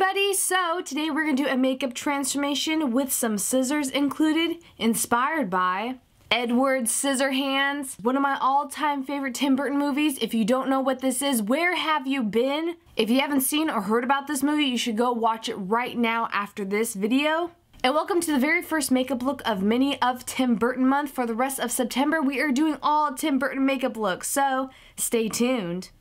everybody, so today we're going to do a makeup transformation with some scissors included, inspired by Edward Scissorhands, one of my all-time favorite Tim Burton movies. If you don't know what this is, where have you been? If you haven't seen or heard about this movie, you should go watch it right now after this video. And welcome to the very first makeup look of many of Tim Burton month. For the rest of September, we are doing all Tim Burton makeup looks, so stay tuned.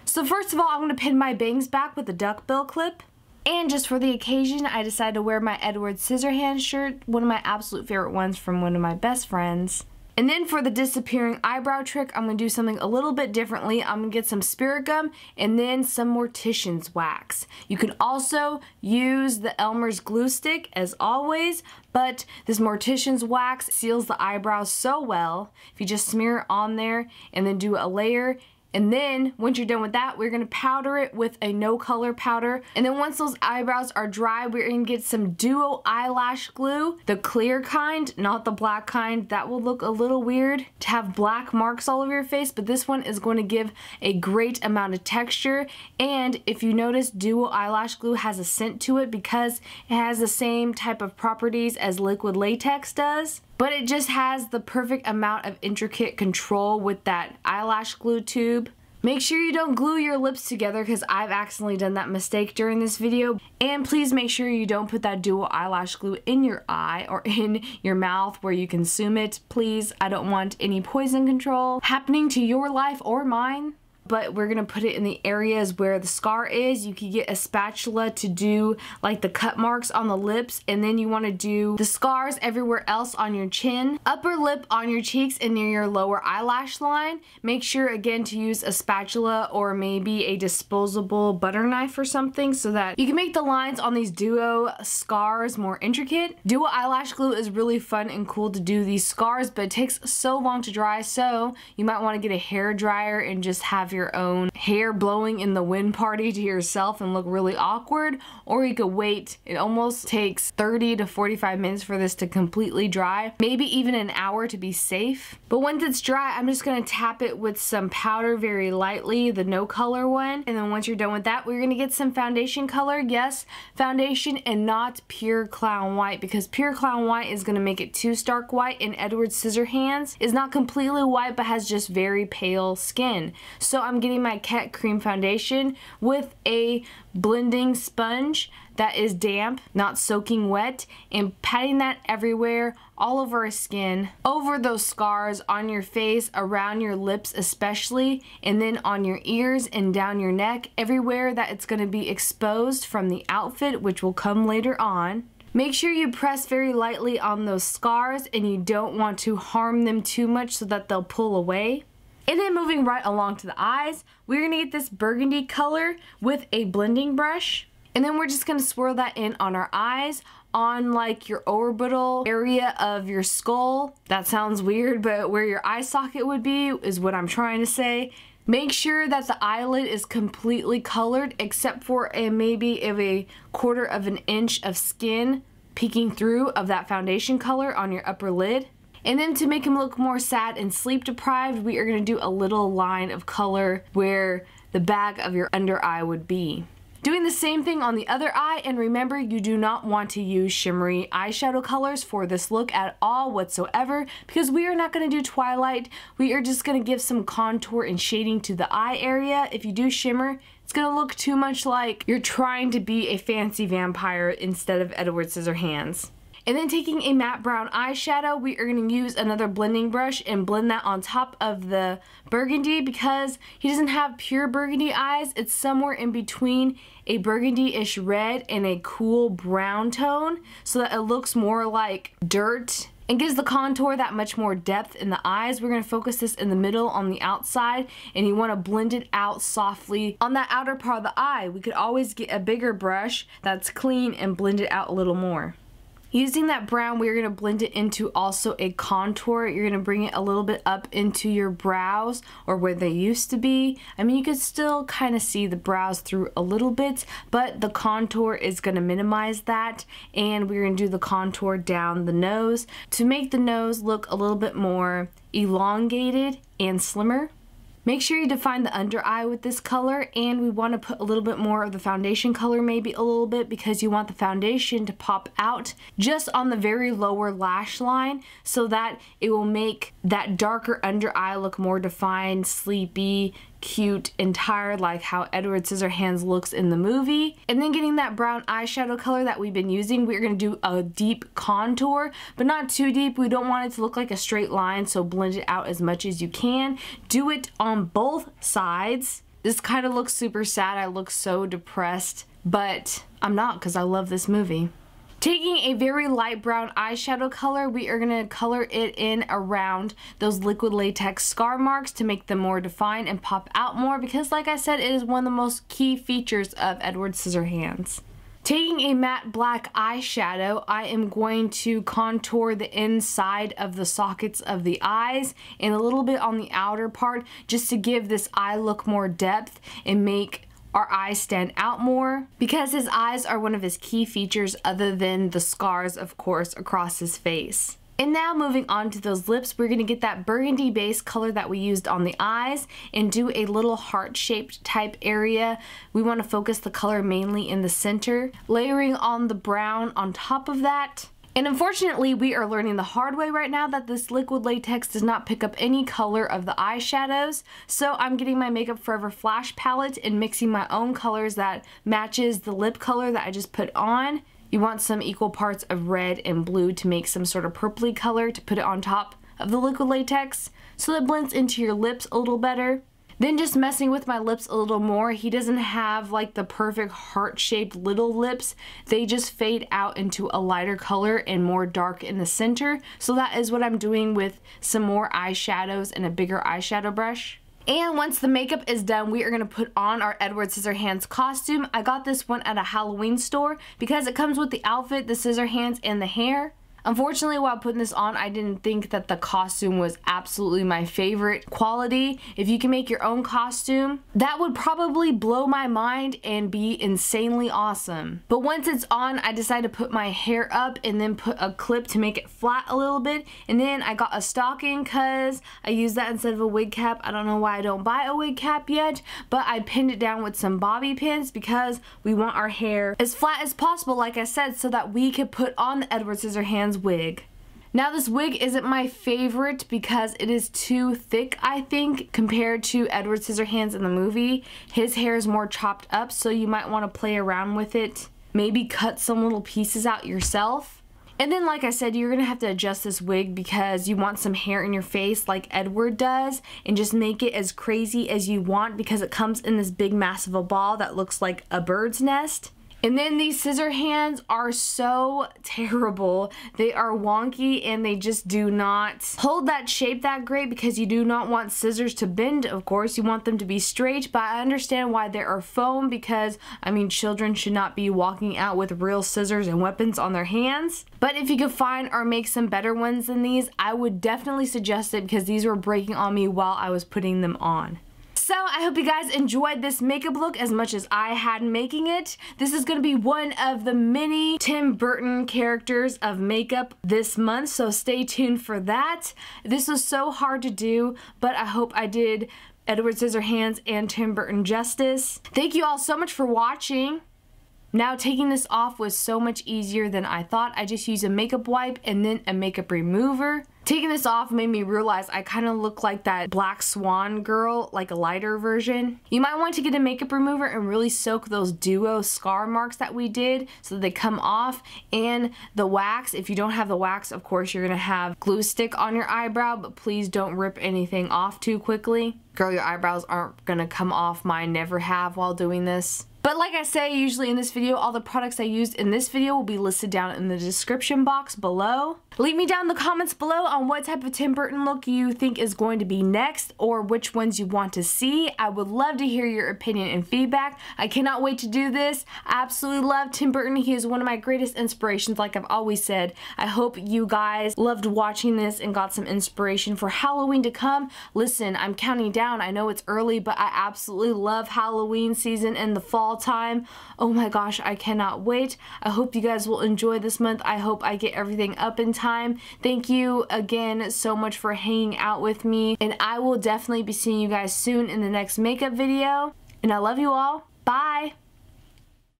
So first of all, I'm going to pin my bangs back with a duckbill clip. And just for the occasion, I decided to wear my Edward Scissorhands shirt, one of my absolute favorite ones from one of my best friends. And then for the disappearing eyebrow trick, I'm going to do something a little bit differently. I'm going to get some spirit gum and then some Mortician's wax. You can also use the Elmer's glue stick as always, but this Mortician's wax seals the eyebrows so well. If you just smear it on there and then do a layer, and then, once you're done with that, we're going to powder it with a no color powder. And then once those eyebrows are dry, we're going to get some duo eyelash glue. The clear kind, not the black kind. That will look a little weird to have black marks all over your face, but this one is going to give a great amount of texture. And if you notice, duo eyelash glue has a scent to it because it has the same type of properties as liquid latex does. But it just has the perfect amount of intricate control with that eyelash glue tube. Make sure you don't glue your lips together because I've accidentally done that mistake during this video. And please make sure you don't put that dual eyelash glue in your eye or in your mouth where you consume it. Please, I don't want any poison control happening to your life or mine. But we're gonna put it in the areas where the scar is. You could get a spatula to do like the cut marks on the lips, and then you want to do the scars everywhere else on your chin, upper lip, on your cheeks, and near your lower eyelash line. Make sure again to use a spatula or maybe a disposable butter knife or something so that you can make the lines on these duo scars more intricate. Duo eyelash glue is really fun and cool to do these scars, but it takes so long to dry, so you might want to get a hair dryer and just have your own hair blowing in the wind party to yourself and look really awkward, or you could wait. It almost takes 30 to 45 minutes for this to completely dry, maybe even an hour to be safe. But once it's dry, I'm just going to tap it with some powder very lightly, the no color one, and then once you're done with that, we're going to get some foundation color. Yes, foundation and not pure clown white, because pure clown white is going to make it too stark white, and Edward Scissorhands is not completely white but has just very pale skin. So I'm getting my Kett cream foundation with a blending sponge that is damp, not soaking wet, and patting that everywhere, all over our skin, over those scars, on your face, around your lips especially, and then on your ears and down your neck, everywhere that it's going to be exposed from the outfit, which will come later on. Make sure you press very lightly on those scars, and you don't want to harm them too much so that they'll pull away. And then moving right along to the eyes, we're going to get this burgundy color with a blending brush. And then we're just going to swirl that in on our eyes, on like your orbital area of your skull. That sounds weird, but where your eye socket would be is what I'm trying to say. Make sure that the eyelid is completely colored except for maybe a quarter of an inch of skin peeking through of that foundation color on your upper lid. And then to make him look more sad and sleep deprived, we are going to do a little line of color where the bag of your under eye would be. Doing the same thing on the other eye, and remember, you do not want to use shimmery eyeshadow colors for this look at all whatsoever, because we are not going to do Twilight. We are just going to give some contour and shading to the eye area. If you do shimmer, it's going to look too much like you're trying to be a fancy vampire instead of Edward Scissorhands. And then taking a matte brown eyeshadow, we are going to use another blending brush and blend that on top of the burgundy, because he doesn't have pure burgundy eyes. It's somewhere in between a burgundy-ish red and a cool brown tone, so that it looks more like dirt and gives the contour that much more depth in the eyes. We're going to focus this in the middle on the outside, and you want to blend it out softly on that outer part of the eye. We could always get a bigger brush that's clean and blend it out a little more. Using that brown, we're going to blend it into also a contour. You're going to bring it a little bit up into your brows, or where they used to be. I mean, you could still kind of see the brows through a little bit, but the contour is going to minimize that, and we're going to do the contour down the nose to make the nose look a little bit more elongated and slimmer. Make sure you define the under eye with this color, and we want to put a little bit more of the foundation color, maybe a little bit, because you want the foundation to pop out just on the very lower lash line so that it will make that darker under eye look more defined, sleepy, cute, and tired, like how Edward Scissorhands looks in the movie. And then getting that brown eyeshadow color that we've been using, we're going to do a deep contour, but not too deep. We don't want it to look like a straight line, so blend it out as much as you can. Do it on both sides. This kind of looks super sad. I look so depressed, but I'm not, because I love this movie. Taking a very light brown eyeshadow color, we are going to color it in around those liquid latex scar marks to make them more defined and pop out more, because like I said, it is one of the most key features of Edward Scissorhands. Taking a matte black eyeshadow, I am going to contour the inside of the sockets of the eyes and a little bit on the outer part, just to give this eye look more depth and make our eyes stand out more, because his eyes are one of his key features other than the scars, of course, across his face. And now moving on to those lips, we're going to get that burgundy base color that we used on the eyes and do a little heart-shaped type area. We want to focus the color mainly in the center, layering on the brown on top of that. And unfortunately, we are learning the hard way right now that this liquid latex does not pick up any color of the eyeshadows. So I'm getting my Makeup Forever Flash palette and mixing my own colors that matches the lip color that I just put on. You want some equal parts of red and blue to make some sort of purpley color to put it on top of the liquid latex so that it blends into your lips a little better. Then just messing with my lips a little more. He doesn't have like the perfect heart-shaped little lips. They just fade out into a lighter color and more dark in the center. So that is what I'm doing with some more eyeshadows and a bigger eyeshadow brush. And once the makeup is done, we are going to put on our Edward Scissorhands costume. I got this one at a Halloween store because it comes with the outfit, the Scissorhands, and the hair. Unfortunately, while putting this on, I didn't think that the costume was absolutely my favorite quality. If you can make your own costume, that would probably blow my mind and be insanely awesome. But once it's on, I decided to put my hair up and then put a clip to make it flat a little bit. And then I got a stocking because I used that instead of a wig cap. I don't know why I don't buy a wig cap yet, but I pinned it down with some bobby pins because we want our hair as flat as possible, like I said, so that we could put on the Edward Scissorhands wig. Now this wig isn't my favorite because it is too thick, I think, compared to Edward Scissorhands in the movie. His hair is more chopped up, so you might want to play around with it. Maybe cut some little pieces out yourself. And then, like I said, you're gonna have to adjust this wig because you want some hair in your face like Edward does, and just make it as crazy as you want because it comes in this big massive a ball that looks like a bird's nest. And then these Scissorhands are so terrible. They are wonky and they just do not hold that shape that great because you do not want scissors to bend, of course. You want them to be straight, but I understand why there are foam because, I mean, children should not be walking out with real scissors and weapons on their hands. But if you could find or make some better ones than these, I would definitely suggest it because these were breaking on me while I was putting them on. So I hope you guys enjoyed this makeup look as much as I had making it. This is going to be one of the many Tim Burton characters of makeup this month, so stay tuned for that. This was so hard to do, but I hope I did Edward Scissorhands and Tim Burton justice. Thank you all so much for watching. Now taking this off was so much easier than I thought. I just used a makeup wipe and then a makeup remover. Taking this off made me realize I kind of look like that Black Swan girl, like a lighter version. You might want to get a makeup remover and really soak those duo scar marks that we did so that they come off. And the wax, if you don't have the wax, of course you're going to have glue stick on your eyebrow, but please don't rip anything off too quickly. Girl, your eyebrows aren't going to come off. Mine never have while doing this. But like I say usually in this video, all the products I used in this video will be listed down in the description box below. Leave me down in the comments below on what type of Tim Burton look you think is going to be next or which ones you want to see. I would love to hear your opinion and feedback. I cannot wait to do this. I absolutely love Tim Burton. He is one of my greatest inspirations, like I've always said. I hope you guys loved watching this and got some inspiration for Halloween to come. Listen, I'm counting down. I know it's early, but I absolutely love Halloween season and the fall all time. Oh my gosh, I cannot wait. I hope you guys will enjoy this month. I hope I get everything up in time. Thank you again so much for hanging out with me, and I will definitely be seeing you guys soon in the next makeup video. And I love you all. Bye!